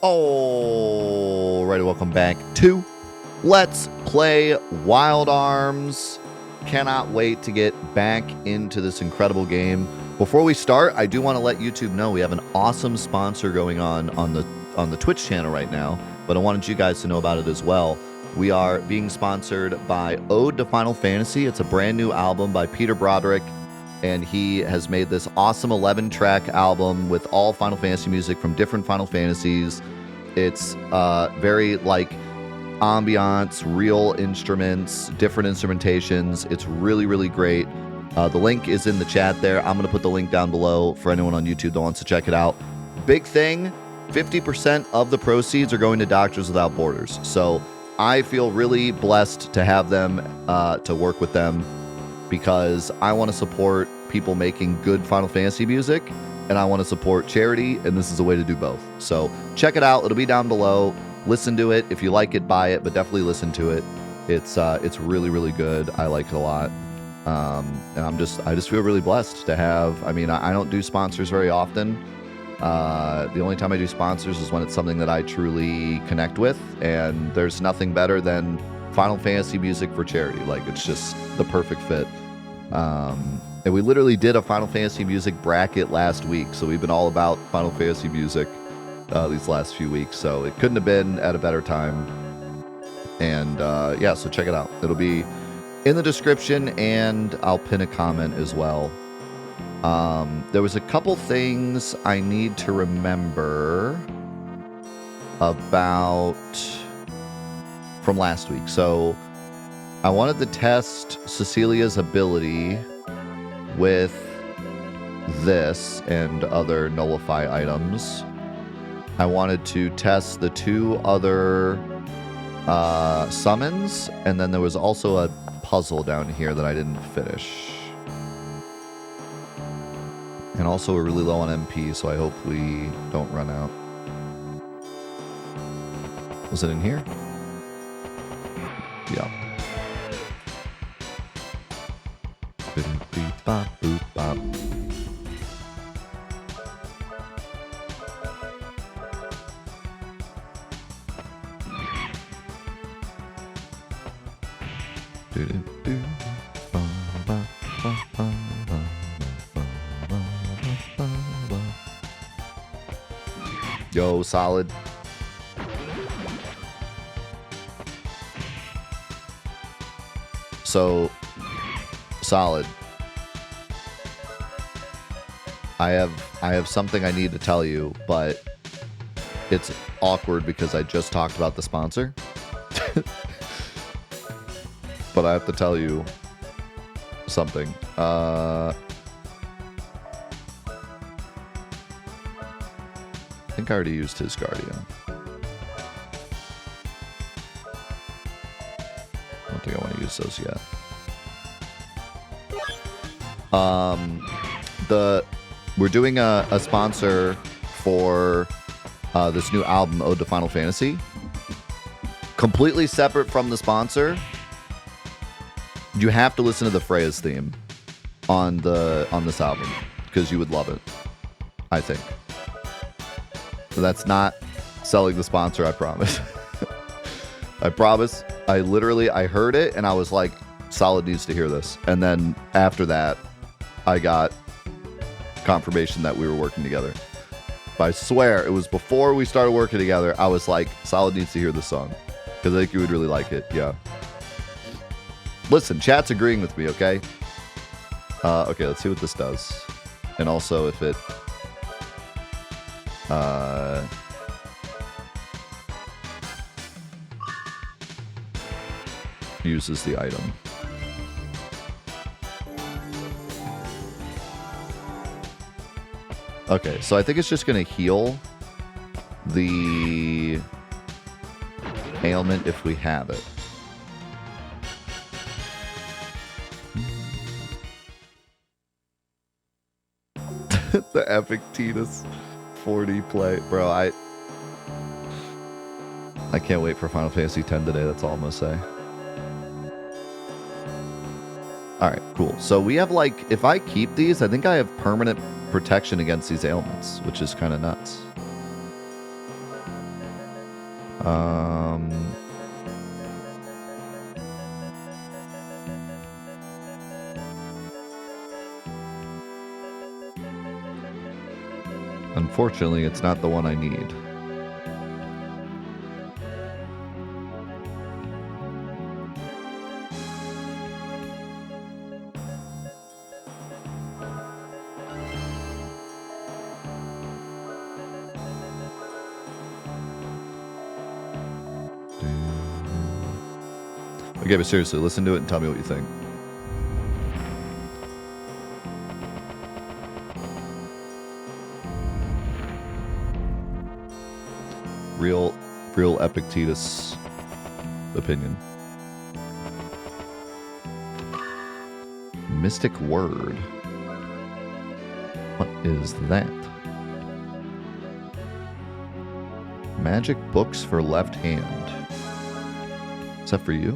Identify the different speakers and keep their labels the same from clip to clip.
Speaker 1: Alrighty, welcome back to Let's Play Wild Arms. Cannot wait to get back into this incredible game. Before we start, I do want to let YouTube know we have an awesome sponsor going on the Twitch channel right now, but I wanted you guys to know about it as well. We are being sponsored by Ode to Final Fantasy. It's a brand new album by Peter Broderick, and he has made this awesome 11-track album with all Final Fantasy music from different Final Fantasies. It's very like ambiance, real instruments, different instrumentations. It's really, really great. The link is in the chat there. I'm going to put the link down below for anyone on YouTube that wants to check it out. Big thing, 50% of the proceeds are going to Doctors Without Borders. So I feel really blessed to have them, to work with them, because I want to support people making good Final Fantasy music, and I want to support charity, and this is a way to do both. So check it out. It'll be down below. Listen to it. If you like it, buy it, but definitely listen to it. It's really, really good. I like it a lot. And I just feel really blessed to have, I don't do sponsors very often. The only time I do sponsors is when it's something that I truly connect with, and there's nothing better than Final Fantasy music for charity. Like, it's just the perfect fit. And we literally did a Final Fantasy music bracket last week, so we've been all about Final Fantasy music these last few weeks, so it couldn't have been at a better time. And yeah, so check it out. It'll be in the description, and I'll pin a comment as well. There was a couple things I need to remember about from last week. So I wanted to test Cecilia's ability with this and other nullify items. I wanted to test the two other summons, and then there was also a puzzle down here that I didn't finish. And also we're really low on MP, so I hope we don't run out. Was it in here? Yeah. Yo, solid. So, solid. I have something I need to tell you, but it's awkward because I just talked about the sponsor. But I have to tell you something. I think I already used his Guardian. I don't think I want to use those yet. We're doing a sponsor for this new album, Ode to Final Fantasy. Completely separate from the sponsor, you have to listen to the Freya's theme on this album, because you would love it, I think. So that's not selling the sponsor, I promise. I promise. I heard it and I was like, Solid needs to hear this. And then after that, I got confirmation that we were working together. But I swear, it was before we started working together, I was like, Solid needs to hear this song, because I think you would really like it. Yeah. Listen, chat's agreeing with me, okay? Okay, let's see what this does. And also if it... uses the item. Okay, so I think it's just going to heal the ailment if we have it. The epic Tidus 40 play. Bro, I can't wait for Final Fantasy X today. That's all I'm going to say. Alright, cool. So we have, like, if I keep these, I think I have permanent protection against these ailments, which is kind of nuts. Unfortunately, it's not the one I need. Okay, but seriously, listen to it and tell me what you think. Real Epictetus opinion. Mystic Word. What is that? Magic books for left hand. Is that for you?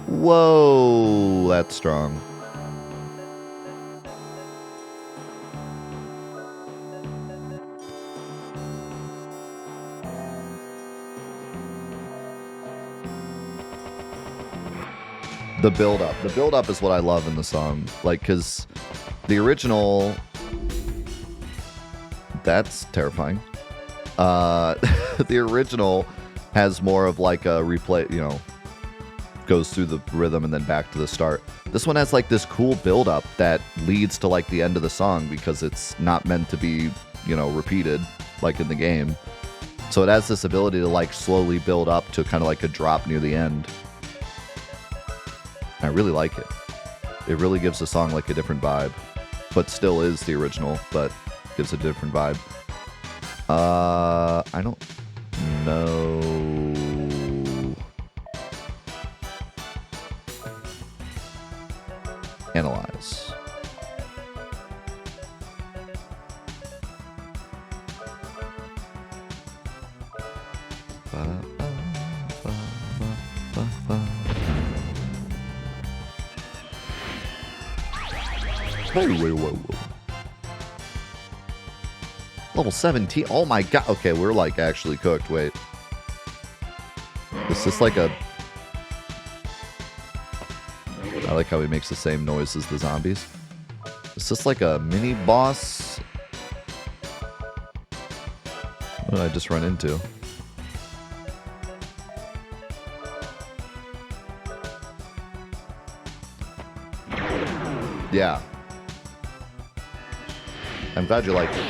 Speaker 1: Whoa, that's strong. The build-up. The build-up is what I love in the song. Like, because the original... That's terrifying. The original has more of like a replay, you know, goes through the rhythm and then back to the start. This one has like this cool build-up that leads to like the end of the song because it's not meant to be, you know, repeated like in the game. So it has this ability to like slowly build up to kind of like a drop near the end. I really like it. It really gives the song like a different vibe, but still is the original, but gives a different vibe. I don't know. Analyze. Whoa. Level 17. Oh my god. Okay, we're like actually cooked. Wait. Is this like a... I like how he makes the same noise as the zombies. Is this like a mini boss? What did I just run into? Yeah. I'm glad you liked it.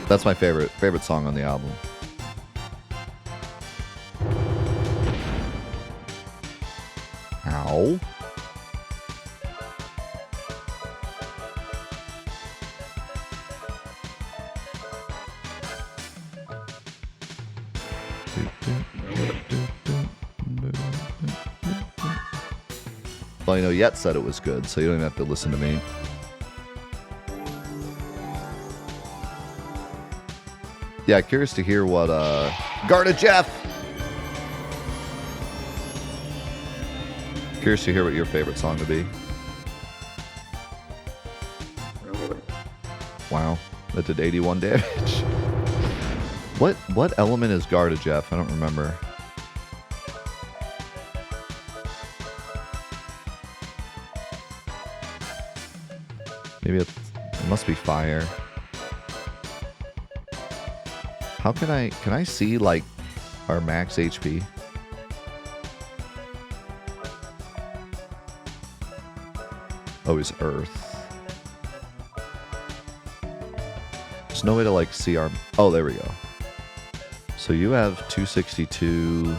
Speaker 1: That's my favorite song on the album. Ow. Well, you know, Yet said it was good, so you don't even have to listen to me. Yeah, curious to hear what, Garda Jeff! Curious to hear what your favorite song would be. Wow, that did 81 damage. What element is Garda Jeff? I don't remember. Maybe it must be fire. How can I see like our max HP? Oh, he's Earth. There's no way to like see our... Oh, there we go. So you have 262.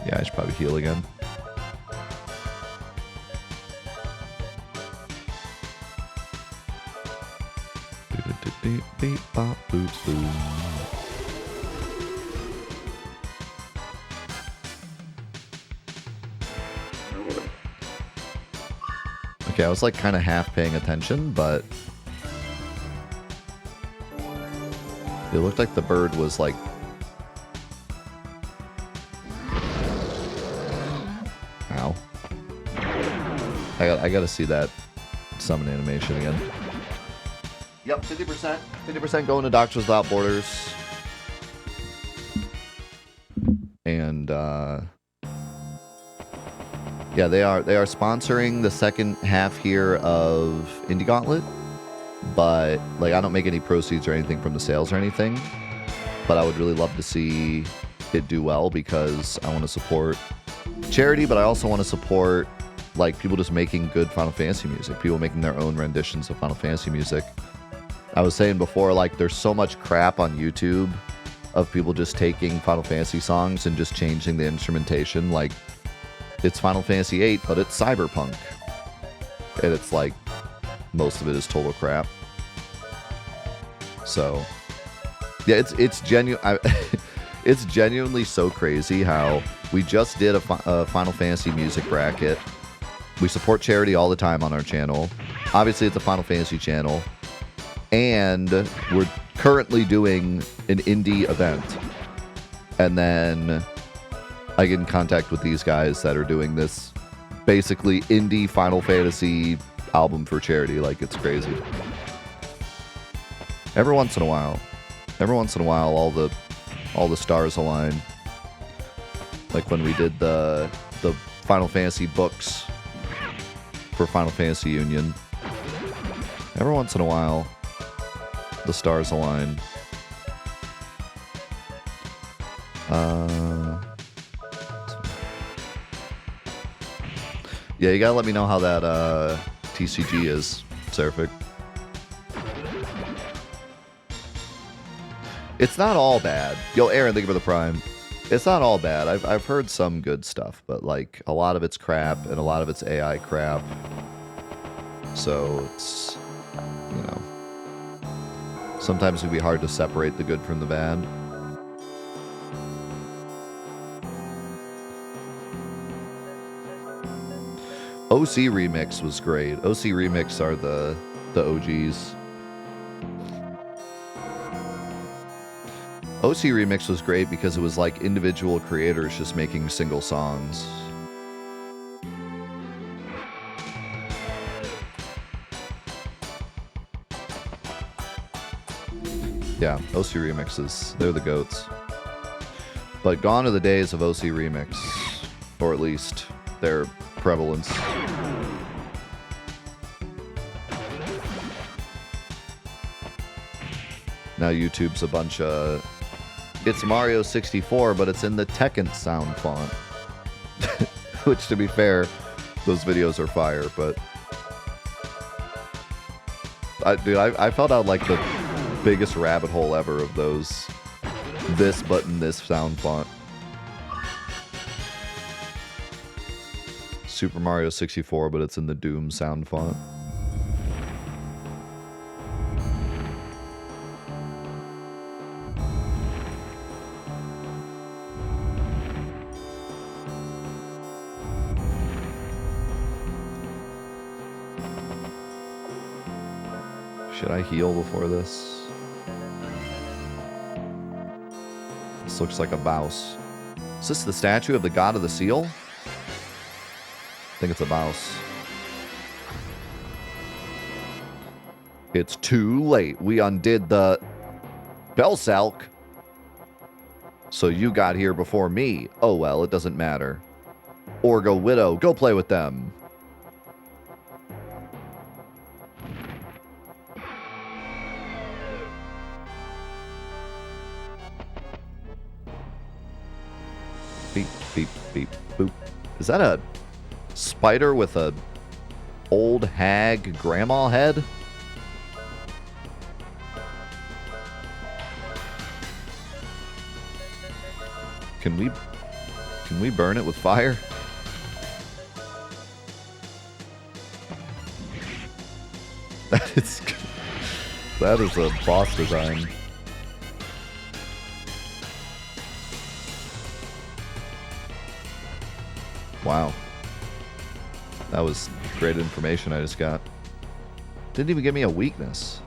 Speaker 1: Yeah, I should probably heal again. Okay, I was like kind of half paying attention, but it looked like the bird was like... Ow. I gotta see that summon animation again. Yep, 50%. 50% going to Doctors Without Borders. And yeah, they are sponsoring the second half here of Indie Gauntlet. But like, I don't make any proceeds or anything from the sales or anything. But I would really love to see it do well because I want to support charity, but I also want to support like people just making good Final Fantasy music, people making their own renditions of Final Fantasy music. I was saying before, like, there's so much crap on YouTube of people just taking Final Fantasy songs and just changing the instrumentation. Like, it's Final Fantasy VIII, but it's cyberpunk. And it's like, most of it is total crap. So, yeah, it's genuine. It's genuinely so crazy how we just did a Final Fantasy music bracket. We support charity all the time on our channel. Obviously, it's a Final Fantasy channel. And we're currently doing an indie event. And then I get in contact with these guys that are doing this basically indie Final Fantasy album for charity. Like, it's crazy. Every once in a while, all the stars align. Like when we did the Final Fantasy books for Final Fantasy Union. Every once in a while, the stars align. Yeah, you gotta let me know how that TCG is, Seraphic. It's not all bad. Yo, Aaron, thank you for the Prime. It's not all bad. I've heard some good stuff, but like a lot of it's crap and a lot of it's AI crap. So it's, you know, sometimes it can be hard to separate the good from the bad. OC Remix was great. OC Remix are the OGs. OC Remix was great because it was like individual creators just making single songs. Yeah, OC Remixes, they're the goats. But gone are the days of OC Remix, or at least their prevalence. Now YouTube's a bunch of... It's Mario 64, but it's in the Tekken sound font. Which, to be fair, those videos are fire, but... I fell down like the biggest rabbit hole ever of those. This button, this sound font. Super Mario 64, but it's in the Doom sound font. Should I heal before this? This looks like a Baus. Is this the statue of the God of the Seal? I think it's a Baus. It's too late. We undid the Belsalk. So you got here before me. Oh well, it doesn't matter. Orgo Widow, go play with them. Beep, beep, beep, boop. Is that a spider with a old hag grandma head? Can we burn it with fire? That is a boss design. Wow. That was great information I just got. Didn't even give me a weakness.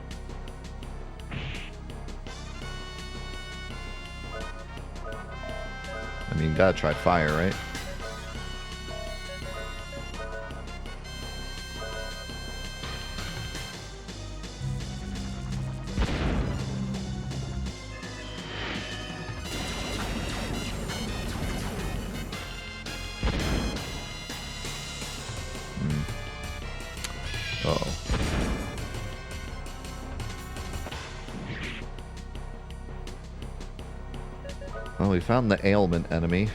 Speaker 1: I mean, gotta try fire, right? Well, we found the ailment enemy.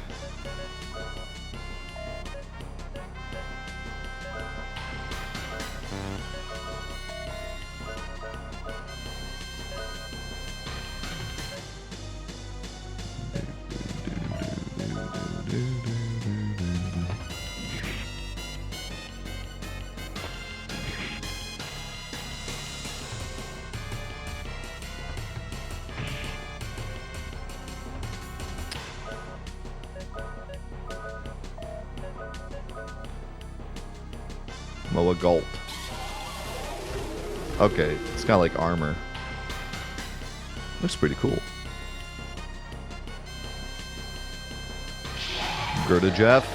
Speaker 1: Moa Galt. Okay, it's got like armor. Looks pretty cool. Gerda Jeff.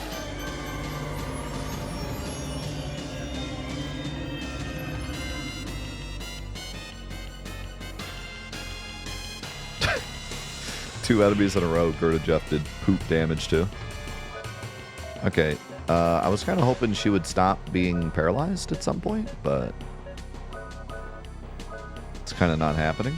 Speaker 1: Two enemies in a row Gerda Jeff did poop damage to. Okay, I was kind of hoping she would stop being paralyzed at some point, but it's kind of not happening.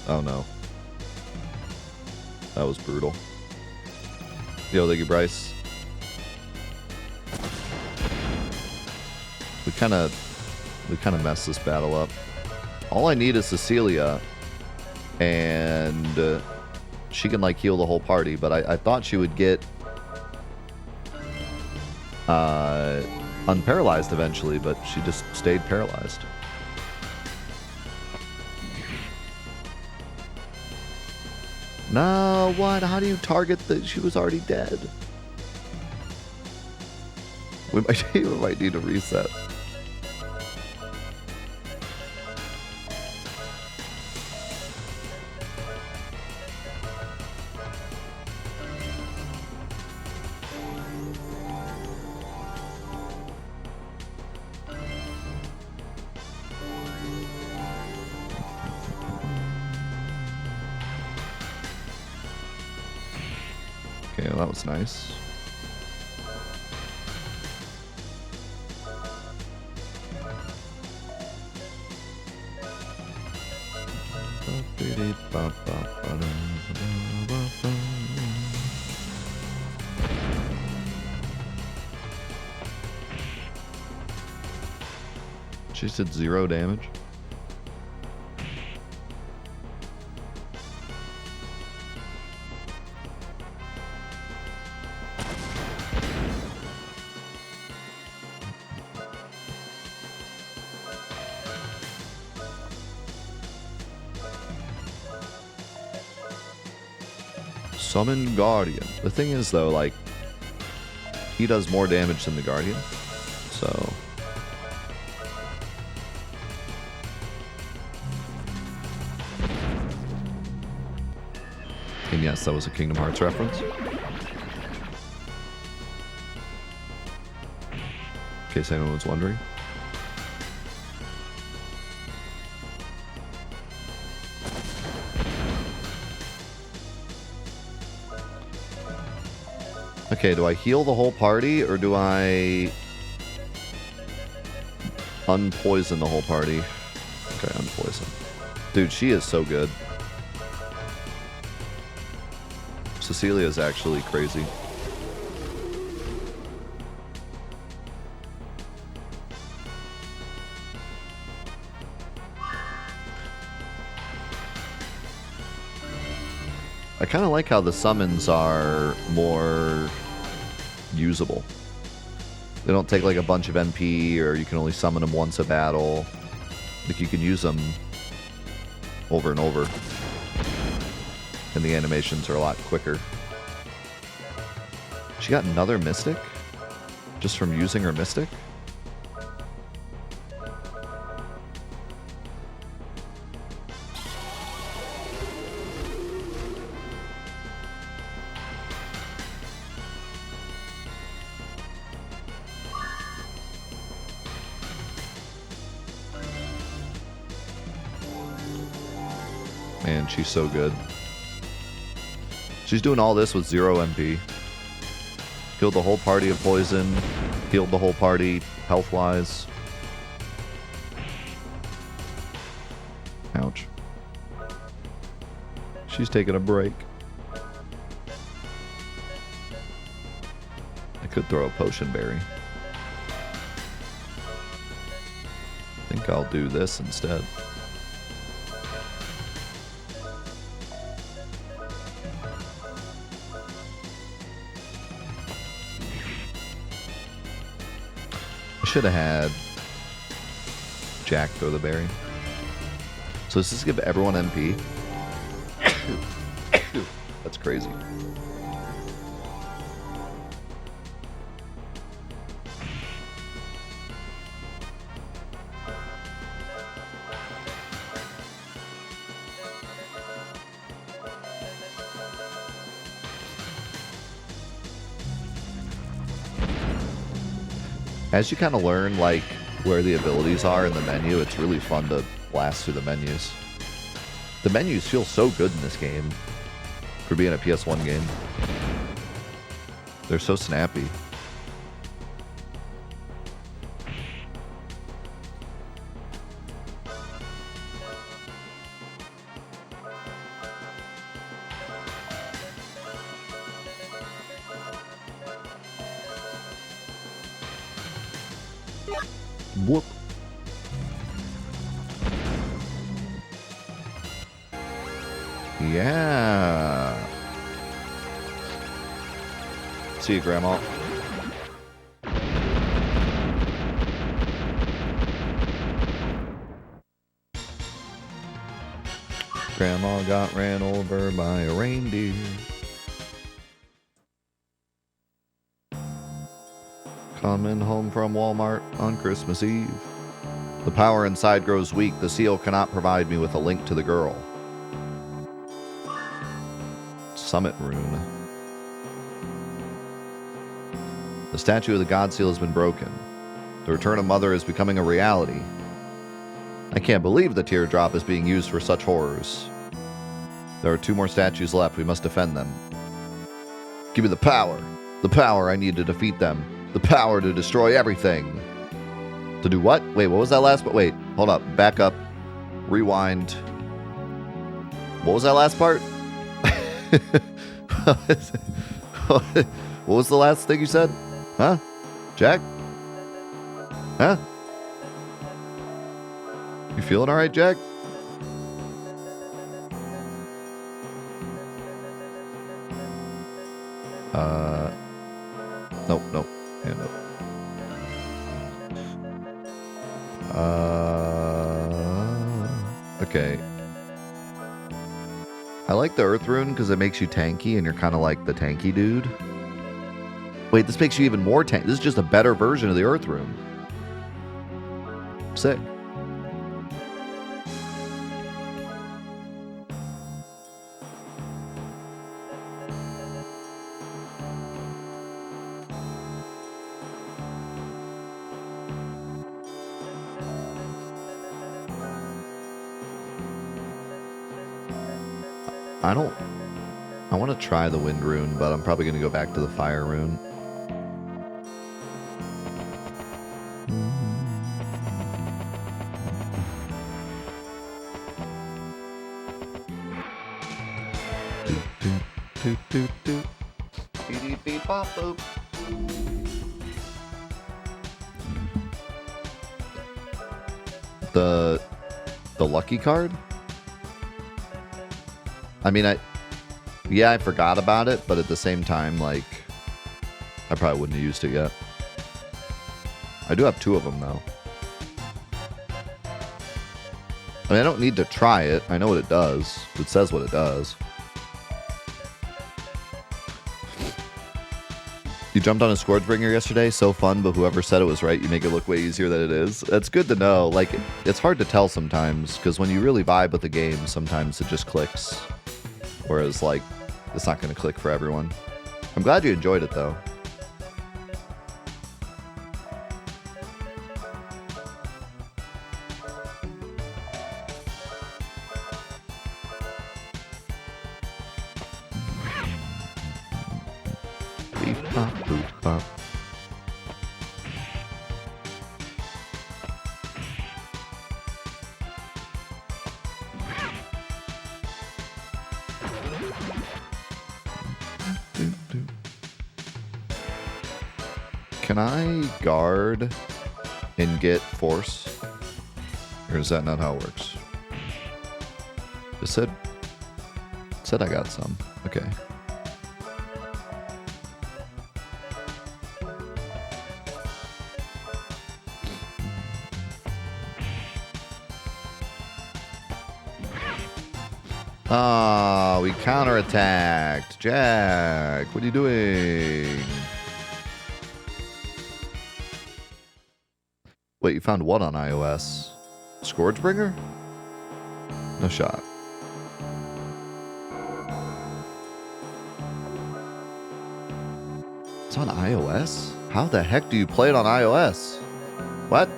Speaker 1: Oh no. That was brutal. Yo, thank you, Bryce. We kind of messed this battle up. All I need is Cecilia, and she can like heal the whole party. But I thought she would get unparalyzed eventually, but she just stayed paralyzed. No, what? How do you target the... She was already dead. We might need to reset. Okay, well, that was nice. She said 0 damage. Summon Guardian. The thing is, though, like, he does more damage than the Guardian, so... And yes, that was a Kingdom Hearts reference. In case anyone was wondering. Okay, do I heal the whole party, or do I unpoison the whole party? Okay, unpoison. Dude, she is so good. Cecilia is actually crazy. I kind of like how the summons are more usable. They don't take like a bunch of NP, or you can only summon them once a battle. Like, you can use them over and over. And the animations are a lot quicker. She got another Mystic? Just from using her Mystic? Man, she's so good. She's doing all this with 0 MP. Healed the whole party of poison. Healed the whole party health-wise. Ouch. She's taking a break. I could throw a potion berry. I think I'll do this instead. I should have had Jack throw the berry. So does this give everyone MP? That's crazy. As you kind of learn, like, where the abilities are in the menu, it's really fun to blast through the menus. The menus feel so good in this game for being a PS1 game. They're so snappy. Whoop. Yeah. See you, Grandma. Grandma got ran over by a reindeer. Coming home from Walmart on Christmas Eve. The power inside grows weak. The seal cannot provide me with a link to the girl. Summit rune. The statue of the God Seal has been broken. The return of Mother is becoming a reality. I can't believe the teardrop is being used for such horrors. There are 2 more statues left. We must defend them. Give me the power. The power I need to defeat them. The power to destroy everything. To do what? Wait, what was that last? But wait, hold up. Back up. Rewind. What was that last part? What was the last thing you said? Huh? Jack? Huh? You feeling all right, Jack? Nope, nope. Hand up. Okay. I like the Earth Rune because it makes you tanky and you're kind of like the tanky dude. Wait, this makes you even more tanky. This is just a better version of the Earth Rune. Sick. I want to try the Wind Rune, but I'm probably going to go back to the Fire Rune. The lucky card? I mean, yeah, I forgot about it, but at the same time, like, I probably wouldn't have used it yet. I do have 2 of them, though. I mean, I don't need to try it. I know what it does. It says what it does. You jumped on a Scourgebringer yesterday? So fun, but whoever said it was right. You make it look way easier than it is. That's good to know. Like, it's hard to tell sometimes, because when you really vibe with the game, sometimes it just clicks. Whereas, like, it's not going to click for everyone. I'm glad you enjoyed it, though. Beep, bop, boop, bop. Can I guard and get force? Or is that not how it works? It said I got some. Okay. Ah, we counterattacked. Jack, what are you doing? Wait, you found what on iOS? Scourgebringer? No shot. It's on iOS? How the heck do you play it on iOS? What?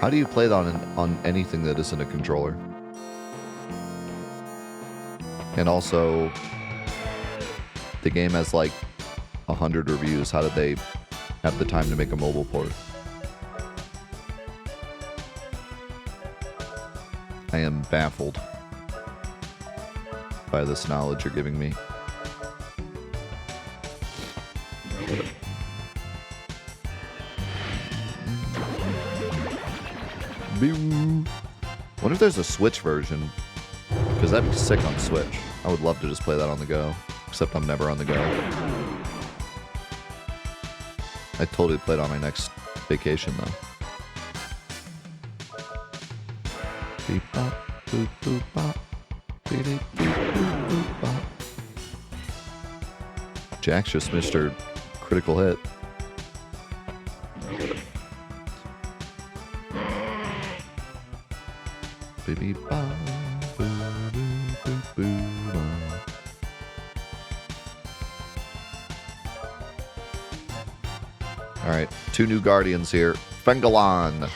Speaker 1: How do you play that on anything that isn't a controller? And also, the game has like 100 reviews. How did they have the time to make a mobile port? I am baffled by this knowledge you're giving me. What if there's a Switch version? Because that'd be sick on Switch. I would love to just play that on the go. Except I'm never on the go. I'd totally play it on my next vacation, though. Beep bop, boop boop bop. Beep beep boop boop bop. Jack's just Mr. Critical Hit. Baby bop, boo boo boo boo. All right, 2 new guardians here. Fengalon.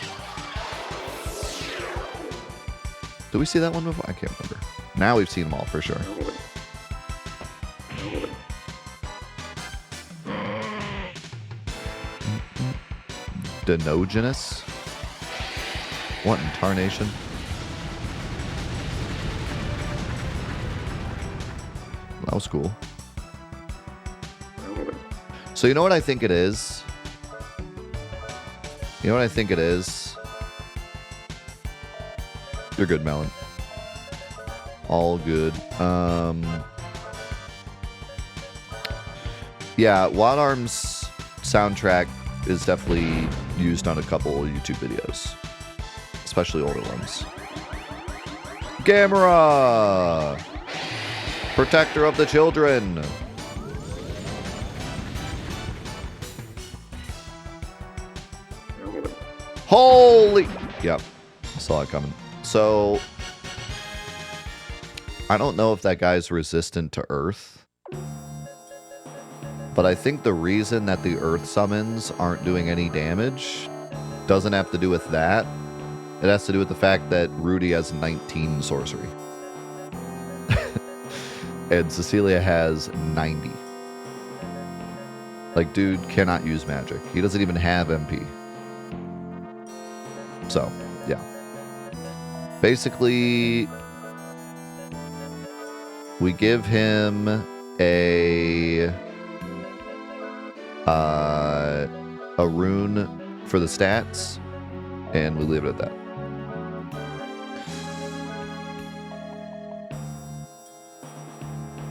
Speaker 1: Did we see that one before? I can't remember. Now we've seen them all for sure. Denogenous? What in tarnation? That was cool. So you know what I think it is? You know what I think it is? You're good, Melon. All good. Yeah, Wild Arms soundtrack is definitely used on a couple YouTube videos. Especially older ones. Gamera! Protector of the children! Holy! Yep. Saw it coming. So, I don't know if that guy's resistant to Earth. But I think the reason that the Earth summons aren't doing any damage doesn't have to do with that. It has to do with the fact that Rudy has 19 sorcery. And Cecilia has 90. Like, dude cannot use magic. He doesn't even have MP. So, yeah. Basically, we give him a rune for the stats, and we leave it at that.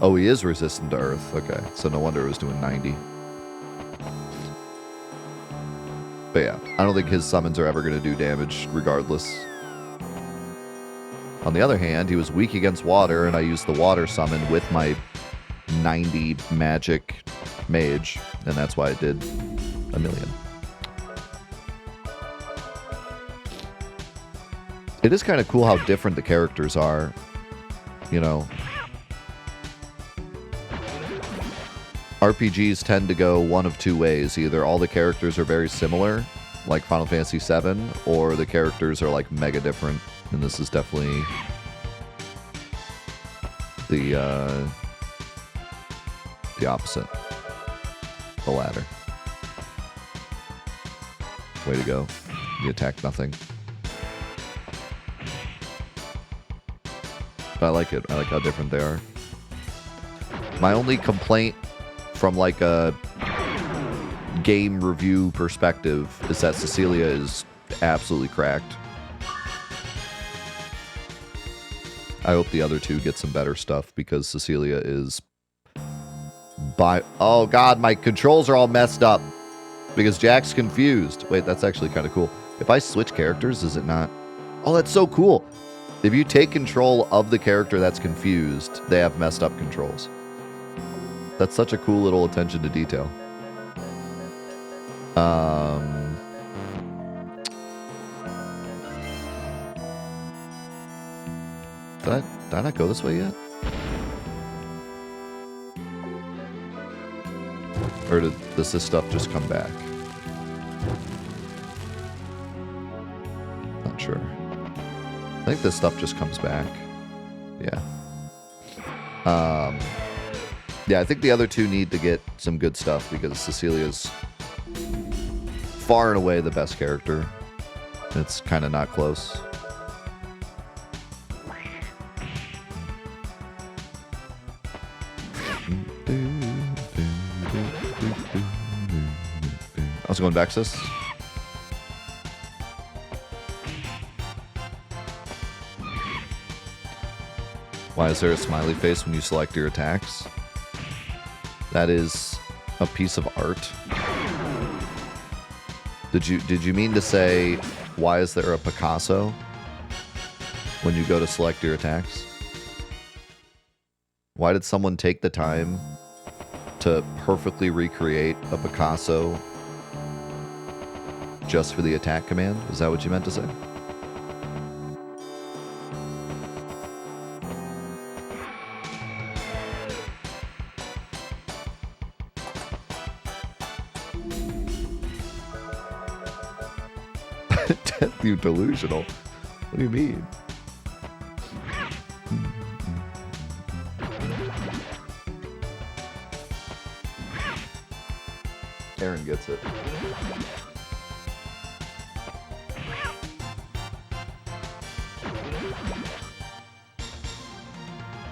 Speaker 1: Oh, he is resistant to Earth. Okay, so no wonder it was doing 90. But yeah, I don't think his summons are ever going to do damage regardless. On the other hand, he was weak against water, and I used the water summon with my 90 magic mage, and that's why it did a million. It is kind of cool how different the characters are, you know. RPGs tend to go one of two ways. Either all the characters are very similar, like Final Fantasy VII, or the characters are like mega different. And this is definitely The opposite. The latter. Way to go. You attack nothing. But I like it. I like how different they are. My only complaint from like a game review perspective is that Cecilia is absolutely cracked. I hope the other two get some better stuff because Cecilia is oh god, my controls are all messed up because Jack's confused. Wait, that's actually kind of cool. If I switch characters, is it not? Oh, that's so cool. If you take control of the character that's confused, they have messed up controls. That's such a cool little attention to detail. Did I not go this way yet? Or does this stuff just come back? Not sure. I think this stuff just comes back. Yeah. Yeah, I think the other two need to get some good stuff because Cecilia's far and away the best character. It's kind of not close. How's it going, Vexus? Why is there a smiley face when you select your attacks? That is a piece of art. Did you mean to say, why is there a Picasso when you go to select your attacks? Why did someone take the time to perfectly recreate a Picasso just for the attack command? Is that what you meant to say? You delusional. What do you mean? Aaron gets it.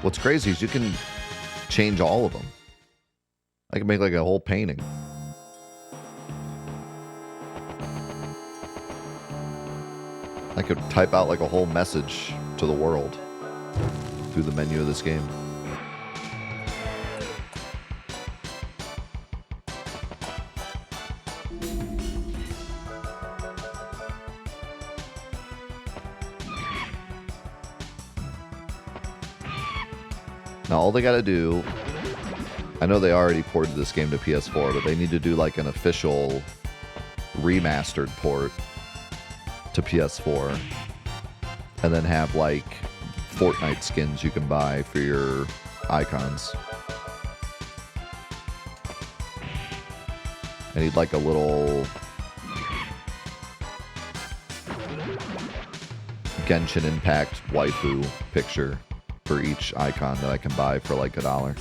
Speaker 1: What's crazy is you can change all of them. I can make like a whole painting. I could type out like a whole message to the world through the menu of this game. Now all they gotta do, I know they already ported this game to PS4, but they need to do like an official remastered port to PS4 and then have like Fortnite skins you can buy for your icons. I need like a little Genshin Impact waifu picture for each icon that I can buy for like $1.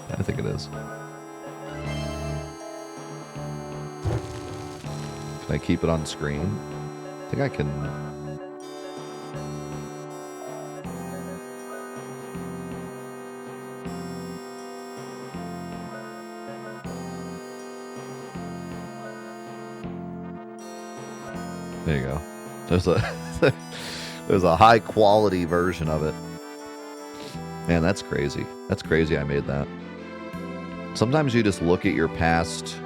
Speaker 1: I think it is. Can I keep it on screen? I think I can. There you go. There's a high quality version of it. Man, that's crazy. That's crazy I made that. Sometimes you just look at your past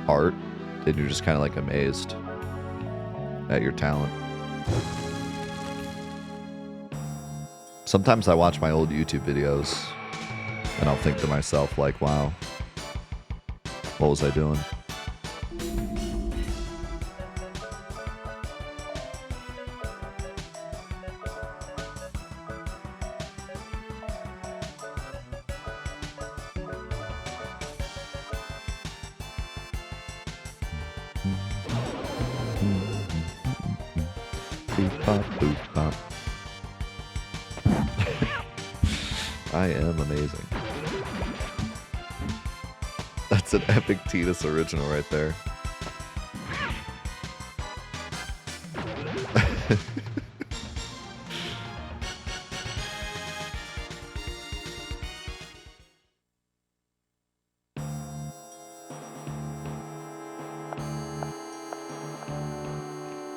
Speaker 1: art and you're just kind of like amazed at your talent. Sometimes I watch my old YouTube videos and I'll think to myself like, wow, what was I doing? Boop pop, boop pop. I am amazing. That's an epic Tidus original right there.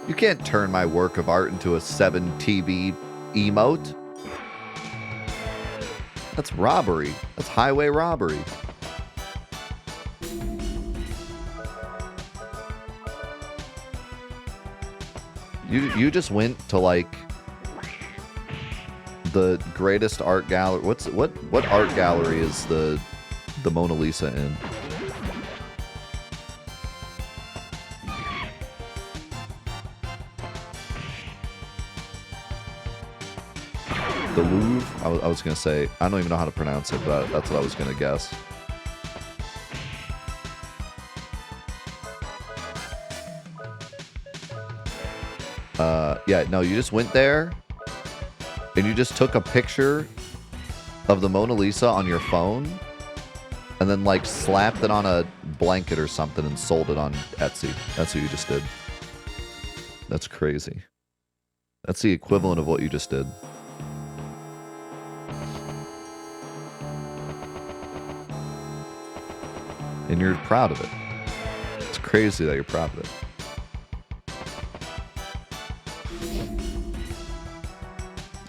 Speaker 1: You can't turn my work of art into a 7TB emote. That's robbery. That's highway robbery. You just went to like the greatest art gallery. What art gallery is the Mona Lisa in? The Louvre? I was gonna say, I don't even know how to pronounce it, but that's what I was gonna guess. Yeah, no, you just went there and you just took a picture of the Mona Lisa on your phone and then like slapped it on a blanket or something and sold it on Etsy. That's what you just did. That's crazy. That's the equivalent of what you just did. And you're proud of it. It's crazy that you're proud of it.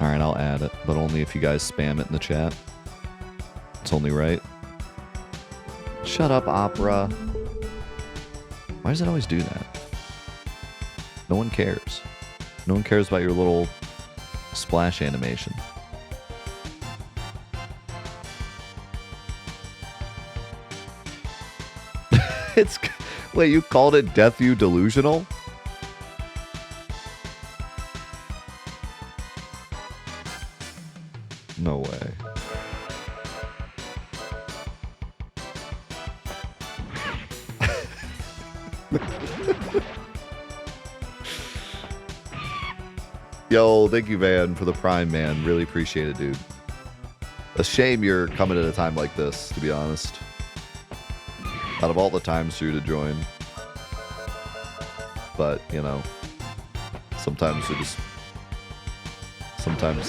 Speaker 1: Alright, I'll add it, but only if you guys spam it in the chat. It's only right. Shut up, Opera. Why does it always do that? No one cares. No one cares about your little splash animation. Wait, you called it Death You Delusional? No way. Yo, thank you, Van, for the Prime, man. Really appreciate it, dude. A shame you're coming at a time like this, to be honest. Out of all the times for you to join. But, you know, sometimes the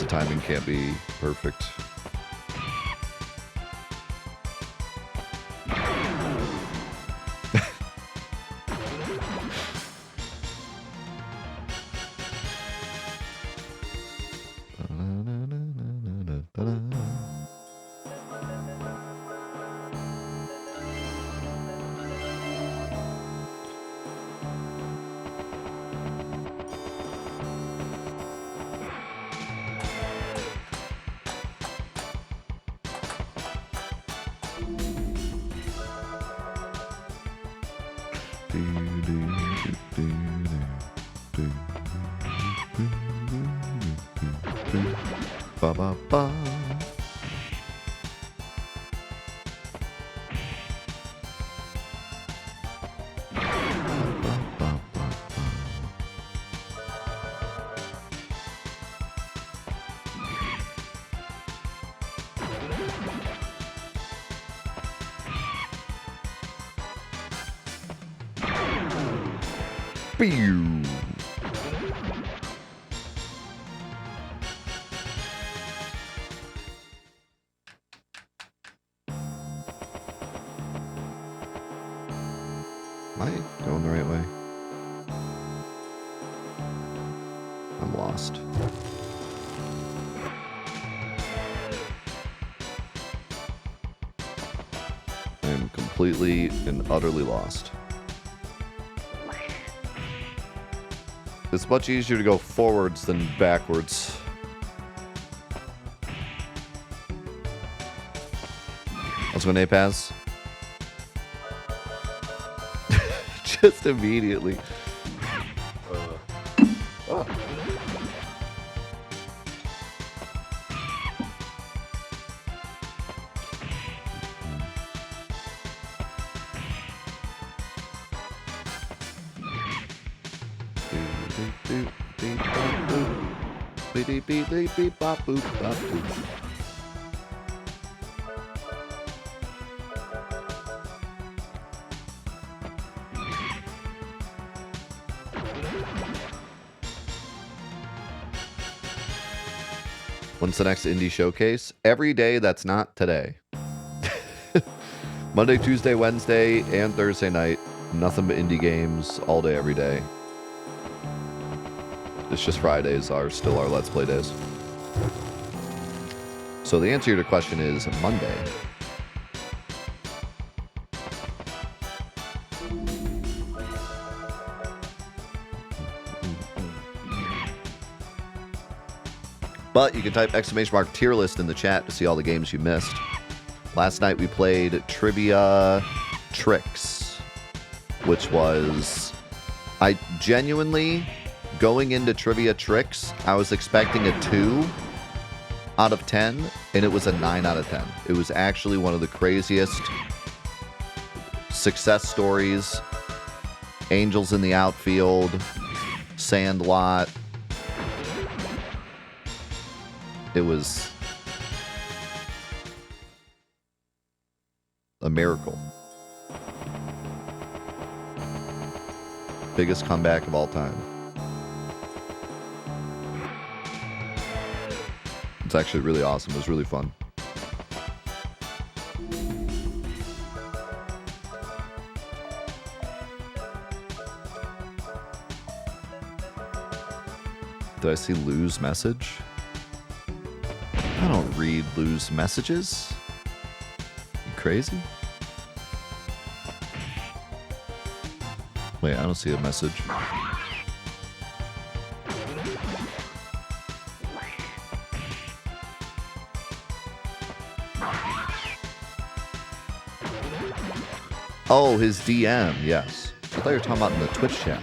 Speaker 1: timing can't be perfect. Ba ba ba. Pew. Am I going the right way? I'm lost. I am completely and utterly lost. It's much easier to go forwards than backwards. Let's go, Napaz. Just immediately. Oh. When's the next indie showcase? Every day that's not today. Monday, Tuesday, Wednesday, and Thursday night. Nothing but indie games all day, every day. It's just Fridays are still our Let's Play days. So the answer to your question is Monday. But you can type ! tier list in the chat to see all the games you missed. Last night we played Trivia Tricks, which was... I genuinely, going into Trivia Tricks, I was expecting a 2 out of 10, and it was a 9 out of 10. It was actually one of the craziest success stories. Angels in the Outfield, Sandlot. It was a miracle. Biggest comeback of all time. It's actually really awesome. It was really fun. Did I see Lou's message? I don't read Lou's messages. You crazy? Wait, I don't see a message. Oh, his DM, yes. I thought you were talking about in the Twitch chat.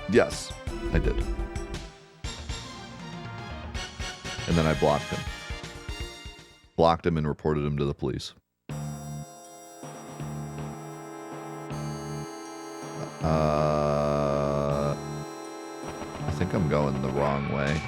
Speaker 1: Yes, I did. And then I blocked him. Blocked him and reported him to the police. I think I'm going the wrong way.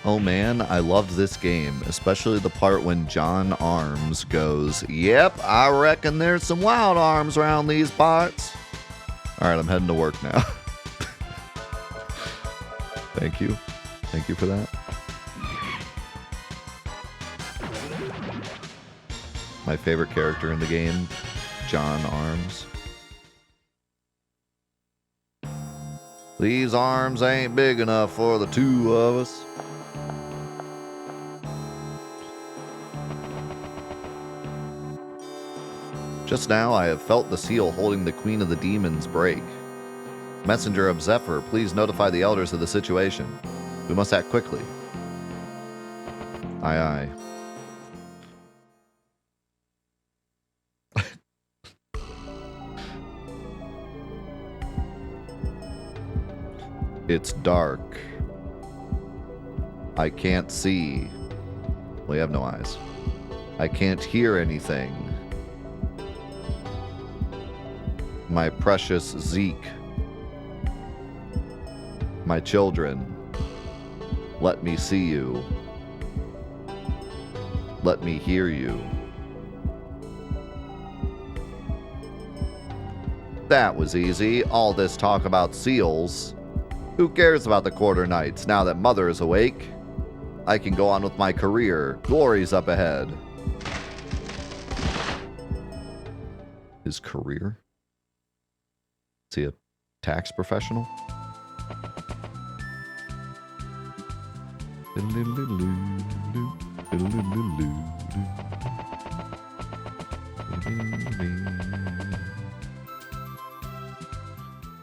Speaker 1: Oh man, I loved this game, especially the part when John Arms goes, "Yep, I reckon there's some wild arms around these parts." Alright, I'm heading to work now. Thank you. Thank you for that. My favorite character in the game, John Arms. These arms ain't big enough for the two of us. Just now, I have felt the seal holding the Queen of the Demons break. Messenger of Zephyr, please notify the elders of the situation. We must act quickly. Aye, aye. It's dark. I can't see. Well, you have no eyes. I can't hear anything. My precious Zeke. My children. Let me see you. Let me hear you. That was easy. All this talk about seals. Who cares about the quarter nights now that Mother is awake? I can go on with my career. Glory's up ahead. His career? Is he a tax professional? I'm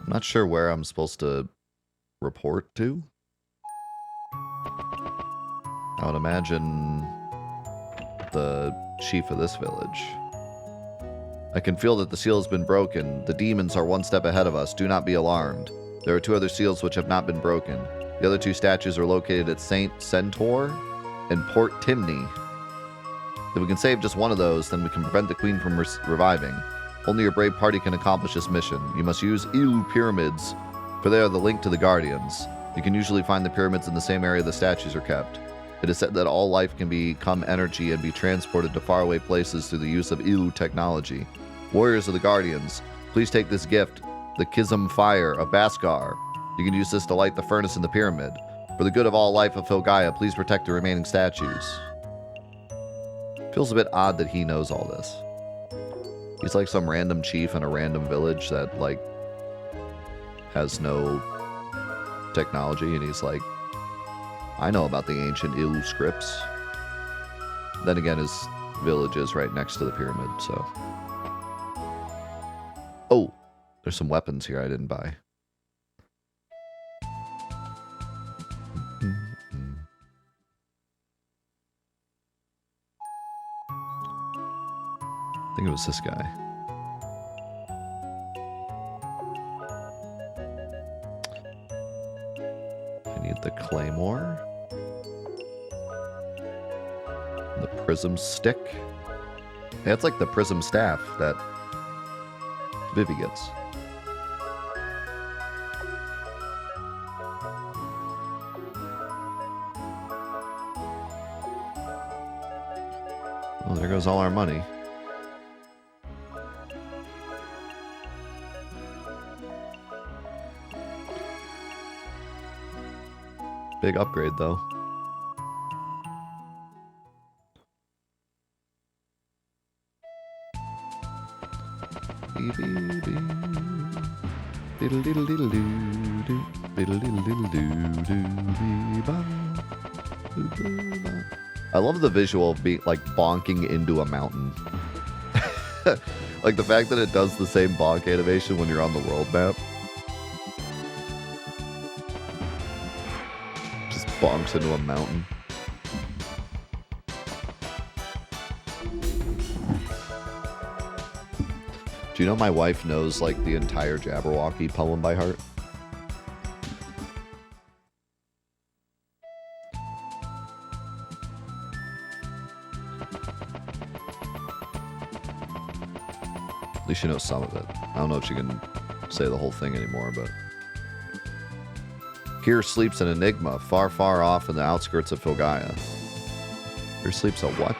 Speaker 1: not sure where I'm supposed to report to. I would imagine the chief of this village. I can feel that the seal has been broken. The demons are one step ahead of us. Do not be alarmed. There are 2 other seals which have not been broken. The other 2 statues are located at St. Centaur and Port Timney. If we can save just one of those, then we can prevent the queen from reviving. Only your brave party can accomplish this mission. You must use Ilu pyramids, for they are the link to the guardians. You can usually find the pyramids in the same area the statues are kept. It is said that all life can become energy and be transported to faraway places through the use of Ilu technology. Warriors of the Guardians, please take this gift, the Kizum Fire of Baskar. You can use this to light the furnace in the pyramid. For the good of all life of Filgaia, please protect the remaining statues. Feels a bit odd that he knows all this. He's like some random chief in a random village that, like, has no technology, and he's like, I know about the ancient Ilu scripts. Then again, his village is right next to the pyramid, so... Oh, there's some weapons here I didn't buy. I think it was this guy. I need the claymore. The prism stick. Yeah, it's like the prism staff that Vivi gets. Well, there goes all our money. Big upgrade, though. I love the visual of being like bonking into a mountain. Like the fact that it does the same bonk animation when you're on the world map. Just bonks into a mountain. Do you know my wife knows like the entire Jabberwocky poem by heart? At least she knows some of it. I don't know if she can say the whole thing anymore, but... Here sleeps an enigma, far, far off in the outskirts of Filgaia. Here sleeps a what?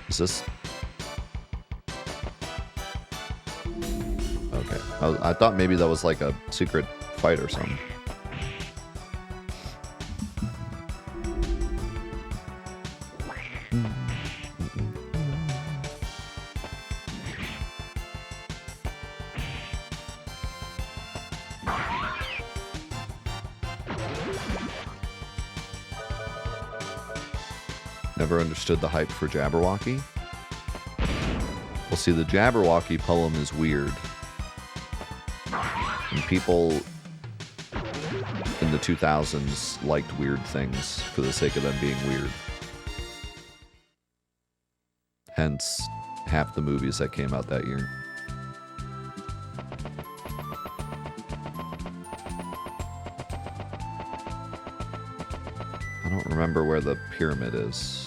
Speaker 1: Is this... Okay. I thought maybe that was like a secret fight or something. Never understood the hype for Jabberwocky. Well, see, the Jabberwocky poem is weird. And people in the 2000s liked weird things for the sake of them being weird. Hence, half the movies that came out that year. I don't remember where the pyramid is.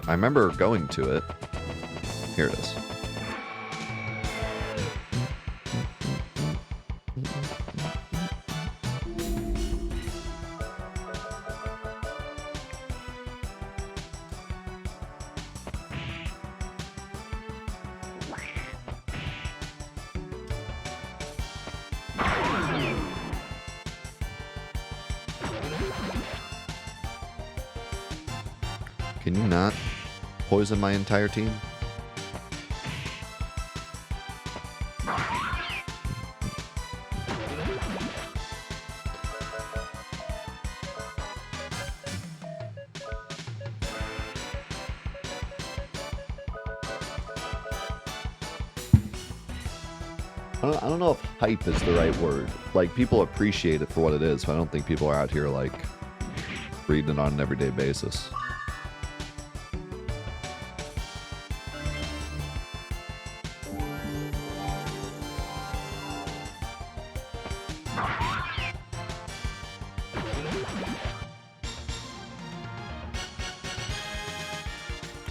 Speaker 1: I remember going to it. Here it is. Can you not poison my entire team? I don't know if hype is the right word. Like, people appreciate it for what it is, but I don't think people are out here, like, reading it on an everyday basis.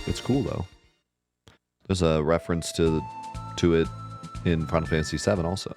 Speaker 1: It's cool though. There's a reference to it in Final Fantasy VII also.